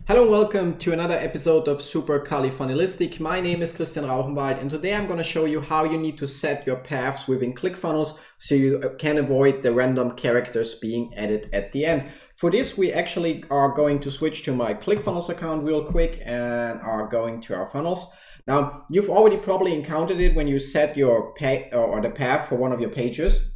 Hello and welcome to another episode of Super Clickfunnels. My name is Rauchenwald and today I'm going to show you how you need to set your paths within Clickfunnels so you can avoid the random characters being added at the end. For this, we actually are going to switch to my Clickfunnels account real quick and are going to our funnels. Now, you've already probably encountered it when you set your the path for one of your pages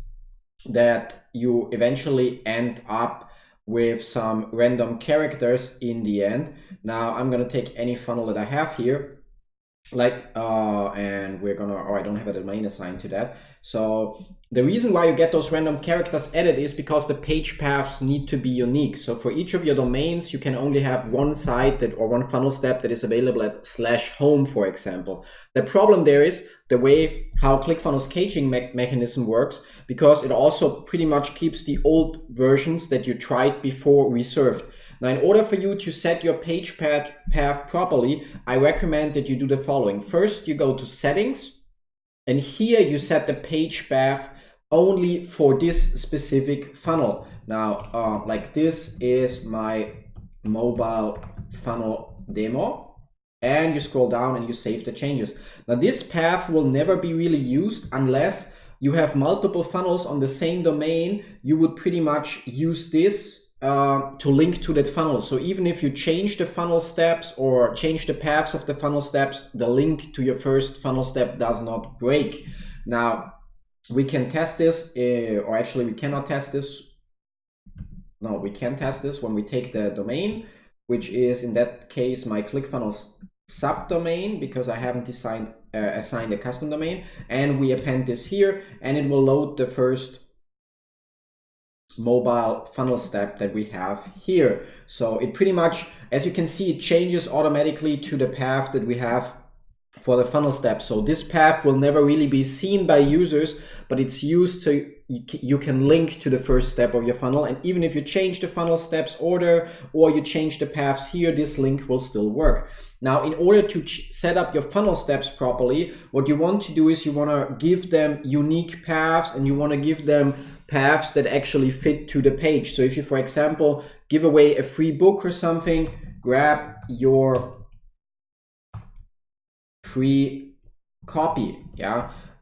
that you eventually end up with some random characters in the end. Now I'm gonna take any funnel that I have here, and we're gonna, I don't have a domain assigned to that. So the reason why you get those random characters added is because the page paths need to be unique. So for each of your domains, you can only have one site or one funnel step that is available at /home, for example. The problem there is the way how Clickfunnels caching mechanism works, because it also pretty much keeps the old versions that you tried before reserved. Now, in order for you to set your page path properly, I recommend that you do the following. First, you go to settings, and here you set the page path only for this specific funnel. Now, like this is my mobile funnel demo. And you scroll down and you save the changes. Now, this path will never be really used unless you have multiple funnels on the same domain. You would pretty much use this to link to that funnel. So even if you change the funnel steps or change the paths of the funnel steps, the link to your first funnel step does not break. Now, we can test this, or actually we cannot test this. No, we can test this when we take the domain, which is in that case my Clickfunnels subdomain, because I haven't assigned a custom domain, and we append this here and it will load the first mobile funnel step that we have here. So it pretty much, as you can see, it changes automatically to the path that we have for the funnel step. So this path will never really be seen by users, but it's used so you can link to the first step of your funnel. And even if you change the funnel steps order or you change the paths here, this link will still work. Now, in order to set up your funnel steps properly, what you want to do is you want to give them unique paths, and you want to give them paths that actually fit to the page. So if you, for example, give away a free book or something, grab your free copy.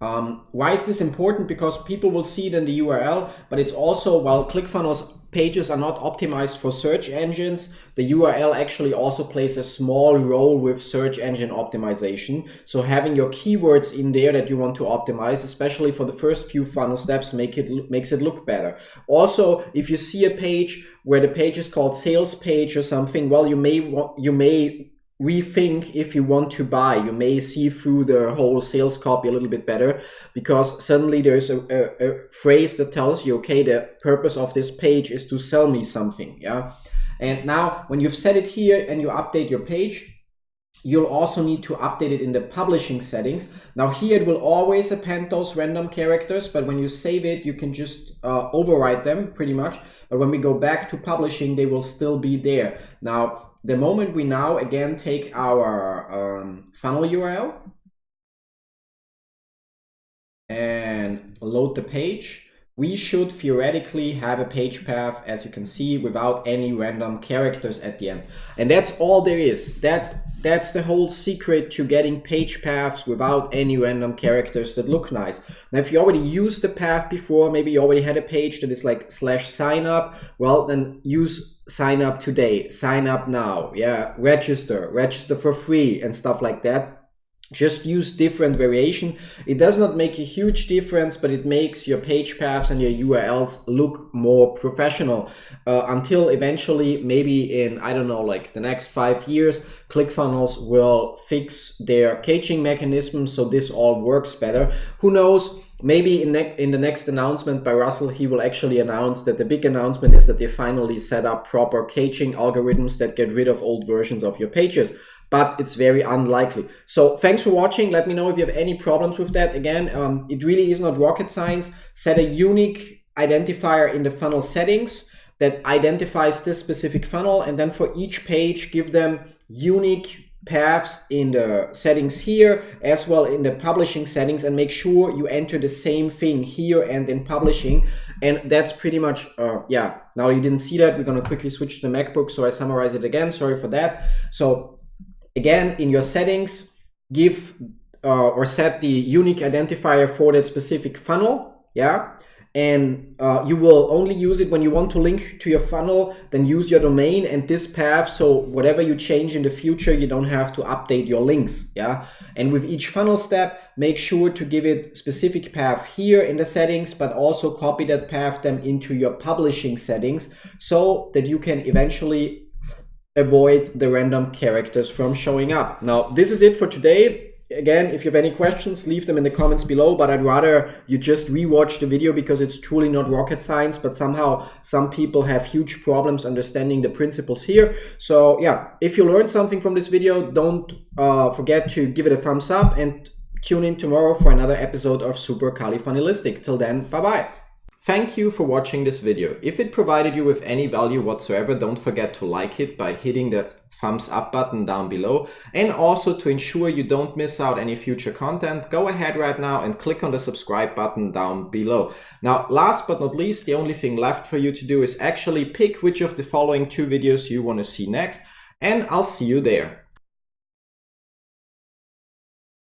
Why is this important? Because people will see it in the URL, but it's also, while Clickfunnels pages are not optimized for search engines, the URL actually also plays a small role with search engine optimization. So having your keywords in there that you want to optimize, especially for the first few funnel steps, makes it look better. Also, if you see a page where the page is called sales page or something, well, you may rethink if you want to buy. You may see through the whole sales copy a little bit better, because suddenly there's a phrase that tells you, okay, the purpose of this page is to sell me something. And now when you've set it here and you update your page, you'll also need to update it in the publishing settings. Now here it will always append those random characters, but when you save it, you can just overwrite them pretty much. But when we go back to publishing, they will still be there. Now, the moment we now again take our funnel URL and load the page, we should theoretically have a page path, as you can see, without any random characters at the end. And that's all there is. That's the whole secret to getting page paths without any random characters that look nice. Now, if you already used the path before, maybe you already had a page that is like /sign up, well, then use sign up today, sign up now, register for free and stuff like that. Just use different variation. It does not make a huge difference, but it makes your page paths and your URLs look more professional, until eventually, maybe in, I don't know, like the next 5 years, Clickfunnels will fix their caching mechanism so this all works better. Who knows? Maybe in the next announcement by Russell, he will actually announce that the big announcement is that they finally set up proper caching algorithms that get rid of old versions of your pages. But it's very unlikely. So thanks for watching. Let me know if you have any problems with that. Again, it really is not rocket science. Set a unique identifier in the funnel settings that identifies this specific funnel, and then for each page, give them unique paths in the settings here as well in the publishing settings, and make sure you enter the same thing here and in publishing. And that's pretty much, yeah, now you didn't see that. We're going to quickly switch to the MacBook, so I summarize it again. Sorry for that. So again, in your settings, give or set the unique identifier for that specific funnel, yeah? And you will only use it when you want to link to your funnel, then use your domain and this path, so whatever you change in the future, you don't have to update your links, yeah? And with each funnel step, make sure to give it specific path here in the settings, but also copy that path then into your publishing settings so that you can eventually avoid the random characters from showing up. Now, this is it for today. Again, if you have any questions, leave them in the comments below, but I'd rather you just rewatch the video because it's truly not rocket science, but somehow some people have huge problems understanding the principles here. So yeah, if you learned something from this video, don't forget to give it a thumbs up and tune in tomorrow for another episode of Super Califanilistic. Till then, bye-bye. Thank you for watching this video. If it provided you with any value whatsoever, don't forget to like it by hitting that thumbs up button down below. And also, to ensure you don't miss out any future content, go ahead right now and click on the subscribe button down below. Now, last but not least, the only thing left for you to do is actually pick which of the following 2 videos you want to see next, and I'll see you there.